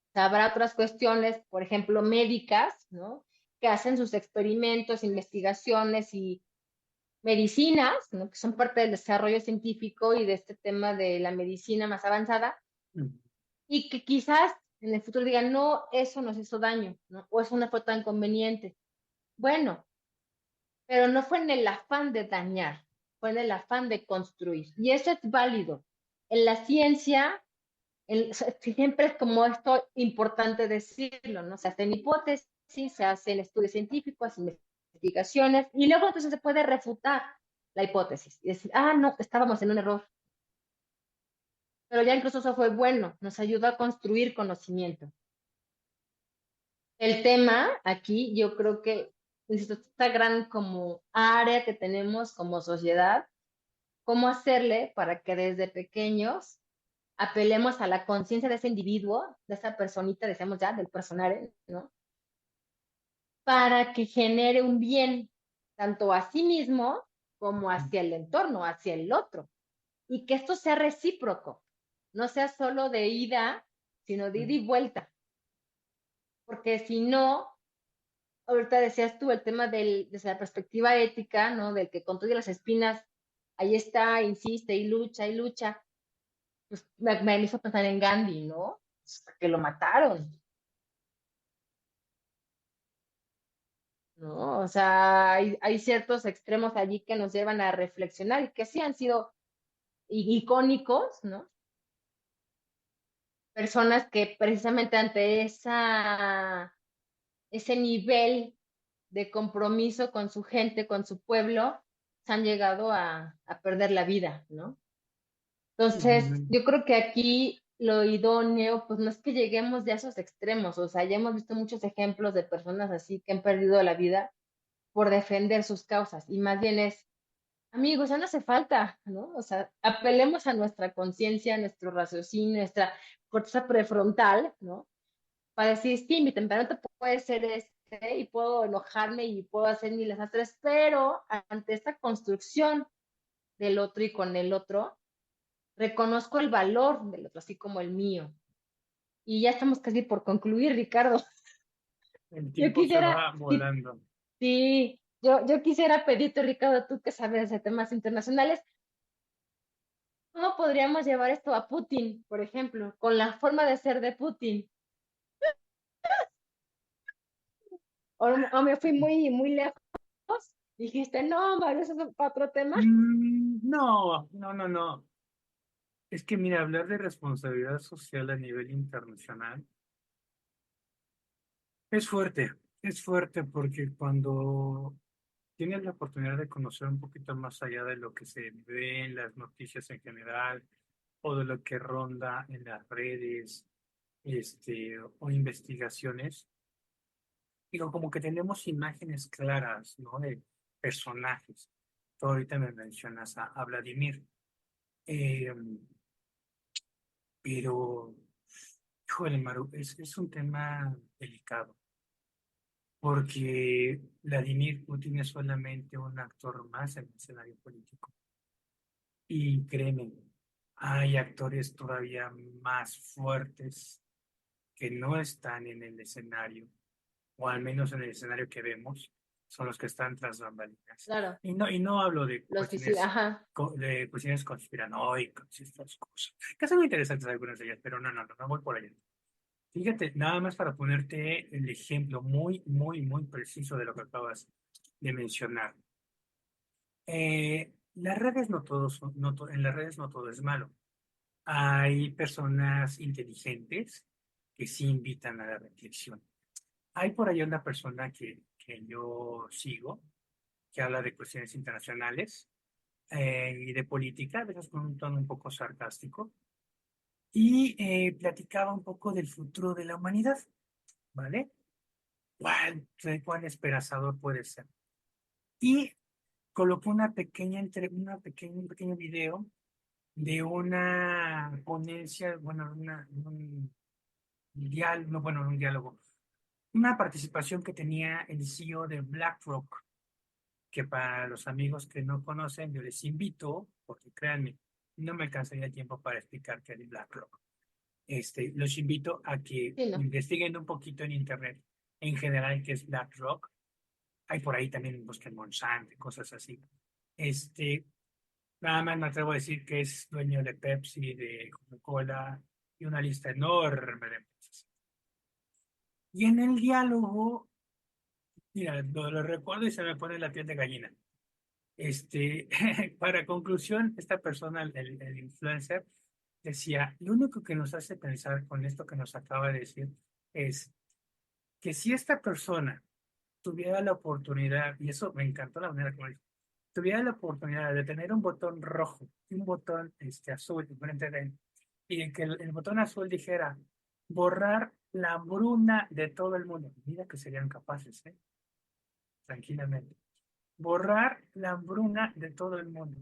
O sea, habrá otras cuestiones, por ejemplo, médicas, ¿no? Que hacen sus experimentos, investigaciones y medicinas, ¿no? Que son parte del desarrollo científico y de este tema de la medicina más avanzada, y que quizás en el futuro digan, no, eso nos hizo daño, ¿no? O eso no fue tan conveniente. Bueno, pero no fue en el afán de dañar, fue en el afán de construir. Y eso es válido. En la ciencia, siempre es como esto importante decirlo, ¿no? Se hacen hipótesis, se hacen estudios científicos, investigaciones, y luego entonces se puede refutar la hipótesis y decir, ah, no, estábamos en un error. Pero ya incluso eso fue bueno, nos ayudó a construir conocimiento. El tema aquí, yo creo que, insisto, esta gran como área que tenemos como sociedad, cómo hacerle para que desde pequeños apelemos a la conciencia de ese individuo, de esa personita, decíamos ya, del personaje, ¿no? Para que genere un bien, tanto a sí mismo como hacia el entorno, hacia el otro. Y que esto sea recíproco, no sea solo de ida, sino de ida y vuelta. Porque si no, ahorita decías tú el tema desde la perspectiva ética, ¿no? Del que con todas las espinas, ahí está, insiste y lucha, pues me hizo pensar en Gandhi, ¿no? Que lo mataron, ¿no? O sea, hay ciertos extremos allí que nos llevan a reflexionar y que sí han sido icónicos, ¿no? Personas que precisamente ante ese nivel de compromiso con su gente, con su pueblo, se han llegado a perder la vida, ¿no? Entonces, yo creo que aquí lo idóneo, pues no es que lleguemos ya a esos extremos, o sea, ya hemos visto muchos ejemplos de personas así que han perdido la vida por defender sus causas, y más bien es, amigos, ya no hace falta, ¿no? O sea, apelemos a nuestra conciencia, a nuestro raciocinio, nuestra corteza prefrontal, ¿no? Para decir, sí, mi temperamento puede ser este, y puedo enojarme y puedo hacer mil desastres, pero ante esta construcción del otro y con el otro, reconozco el valor del otro, así como el mío. Y ya estamos casi por concluir, Ricardo. el Yo tiempo se quisiera, va sí, volando. sí, yo quisiera pedirte, Ricardo, tú que sabes de temas internacionales, ¿cómo podríamos llevar esto a Putin, por ejemplo, con la forma de ser de Putin? O me fui muy lejos, dijiste, no, Mario, eso es para otro tema. No. Es que mira, hablar de responsabilidad social a nivel internacional es fuerte. Es fuerte porque cuando tienes la oportunidad de conocer un poquito más allá de lo que se ve en las noticias en general o de lo que ronda en las redes, o investigaciones, digo, como que tenemos imágenes claras, ¿no? De personajes. Tú ahorita me mencionas a Vladimir, eh, pero, híjole, Maru, es un tema delicado, porque Vladimir Putin es solamente un actor más en el escenario político. Y créeme, hay actores todavía más fuertes que no están en el escenario o al menos en el escenario que vemos, son los que están tras bambalinas. Claro, Y no hablo de los visibles, ajá. de cuestiones conspiranoicas y estas cosas, que son muy interesantes algunas de ellas, pero no voy por allá. Fíjate, nada más para ponerte el ejemplo muy preciso de lo que acabas de mencionar. Las redes no todos son- no to- en las redes no todo es malo. Hay personas inteligentes que sí invitan a la reflexión. Hay por ahí una persona que yo sigo, que habla de cuestiones internacionales y de política, a veces con un tono un poco sarcástico, y platicaba un poco del futuro de la humanidad, ¿vale? ¿Cuál esperanzador puede ser? Y colocó un pequeño video de una ponencia, bueno, un diálogo, una participación que tenía el CEO de BlackRock, que para los amigos que no conocen, yo les invito, porque créanme, no me alcanzaría el tiempo para explicar qué es BlackRock. Los invito a que Sí, ¿no? investiguen un poquito en internet en general qué es BlackRock. Hay por ahí también busquen Monsanto, cosas así. Este, Nada más me atrevo a decir que es dueño de Pepsi, de Coca-Cola y una lista enorme de empresas. Y en el diálogo, mira, lo recuerdo y se me pone la piel de gallina. Para conclusión, esta persona, el influencer, decía, lo único que nos hace pensar con esto que nos acaba de decir es que si esta persona tuviera la oportunidad, y eso me encantó la manera como dijo, tuviera la oportunidad de tener un botón rojo y un botón azul enfrente de él, y que el botón azul dijera borrar la hambruna de todo el mundo, mira que serían capaces, tranquilamente, borrar la hambruna de todo el mundo.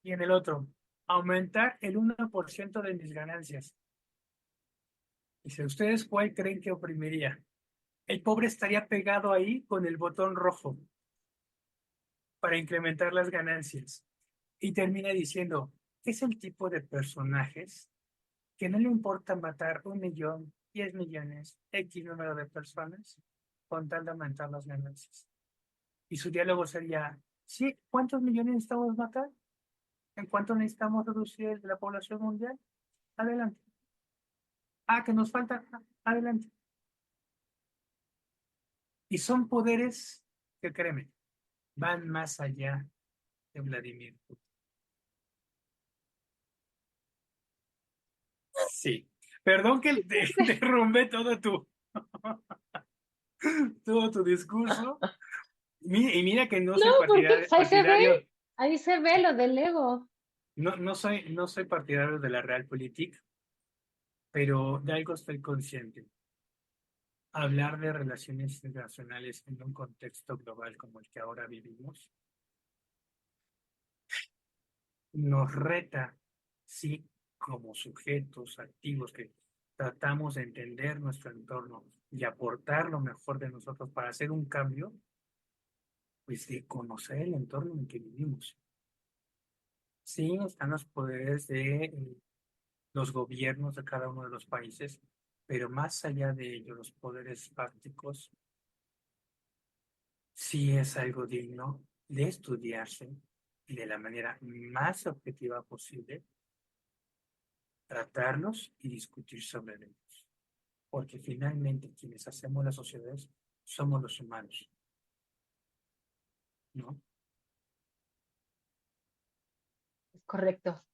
Y en el otro, aumentar el 1% de mis ganancias. Dice, ¿ustedes cuál creen que oprimiría? El pobre estaría pegado ahí con el botón rojo para incrementar las ganancias. Y termina diciendo, es el tipo de personajes que no le importa matar 1 millón, 10 millones, X número de personas con tal de aumentar las ganancias. Y su diálogo sería, sí, ¿cuántos millones necesitamos matar? ¿En cuánto necesitamos reducir la población mundial? Adelante. Ah, que nos falta. Adelante. Y son poderes que, créeme, van más allá de Vladimir Putin. Sí. Perdón que te derrumbé todo tu discurso. Y mira que no No, soy porque pues, partidario, ahí se ve lo del ego. no soy partidario de la Realpolitik, pero de algo estoy consciente. Hablar de relaciones internacionales en un contexto global como el que ahora vivimos nos reta, sí, como sujetos activos que tratamos de entender nuestro entorno y aportar lo mejor de nosotros para hacer un cambio, pues de conocer el entorno en el que vivimos. Sí, están los poderes de los gobiernos de cada uno de los países, pero más allá de ello, los poderes fácticos, sí es algo digno de estudiarse y de la manera más objetiva posible tratarlos y discutir sobre ellos. Porque finalmente quienes hacemos las sociedades somos los humanos, ¿no? Es correcto.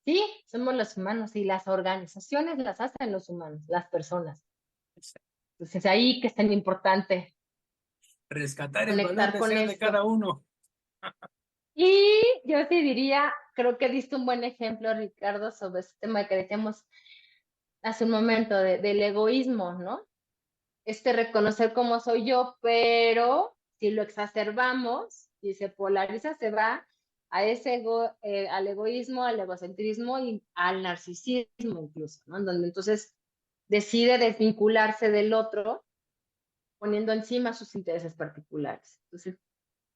Sí, somos los humanos y las organizaciones las hacen los humanos, las personas. Entonces ahí que es tan importante Rescatar el valor conectar de con ser de cada esto. uno. Y yo sí diría, creo que diste un buen ejemplo, Ricardo, sobre este tema que decíamos hace un momento del egoísmo, ¿no? Reconocer cómo soy yo, pero si lo exacerbamos, si se polariza, se va a al egoísmo, al egocentrismo y al narcisismo incluso, ¿no? En donde entonces decide desvincularse del otro, poniendo encima sus intereses particulares. Entonces,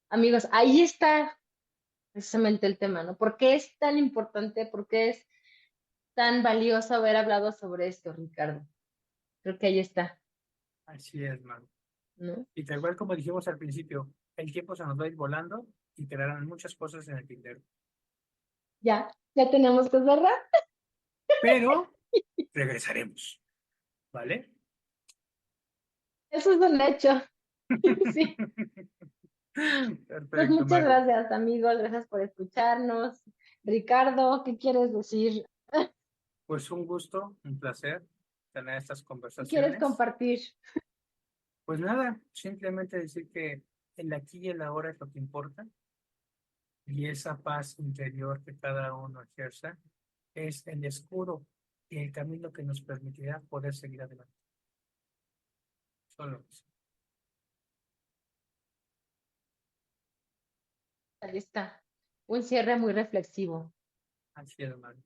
amigos, ahí está precisamente el tema, ¿no? ¿Por qué es tan importante? ¿Por qué es tan valioso haber hablado sobre esto, Ricardo? Creo que ahí está. Así es, man. ¿no? Y tal cual como dijimos al principio, el tiempo se nos va a ir volando y quedarán muchas cosas en el tintero. Ya tenemos que cerrar. Pero regresaremos, ¿vale? Eso es un hecho. Sí. Pues Perfecto, muchas Maru. gracias, amigos. Gracias por escucharnos. Ricardo, ¿qué quieres decir? Pues un gusto, un placer tener estas ¿Qué conversaciones. quieres compartir? Pues nada, simplemente decir que el aquí y el ahora es lo que importa y esa paz interior que cada uno ejerza es el escudo y el camino que nos permitirá poder seguir adelante. Solo eso. Ahí está. Un cierre muy reflexivo. Así es, Maru.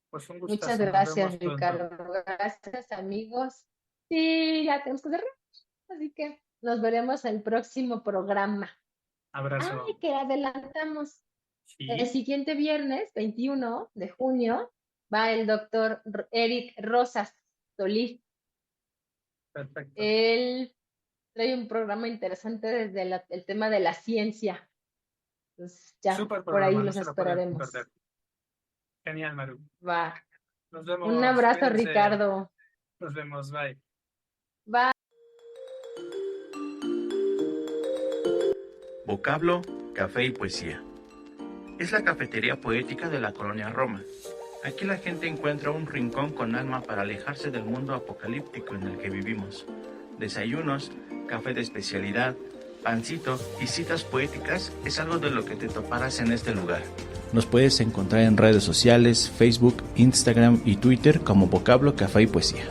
Pues un Muchas gustazo, nos gracias, vemos pronto. Ricardo. Gracias, amigos. Sí, ya tenemos que cerrar. Así que nos veremos en el próximo programa. Abrazo. Ay, que adelantamos. El Sí, siguiente viernes, 21 de junio, va el doctor Eric Rosas Solís. perfecto. Él trae un programa interesante desde el tema de la ciencia. Entonces, ya, Súper por ahí programa, no los se lo pueden esperaremos. perder. Genial, Maru. Va. Nos vemos. Un abrazo, Cuídense. Ricardo. Nos vemos, bye. Bye. Vocablo, café y poesía. Es la cafetería poética de la colonia Roma. Aquí la gente encuentra un rincón con alma para alejarse del mundo apocalíptico en el que vivimos. Desayunos, café de especialidad, pancito y citas poéticas es algo de lo que te toparás en este lugar. Nos puedes encontrar en redes sociales, Facebook, Instagram y Twitter como Vocablo, Café y Poesía.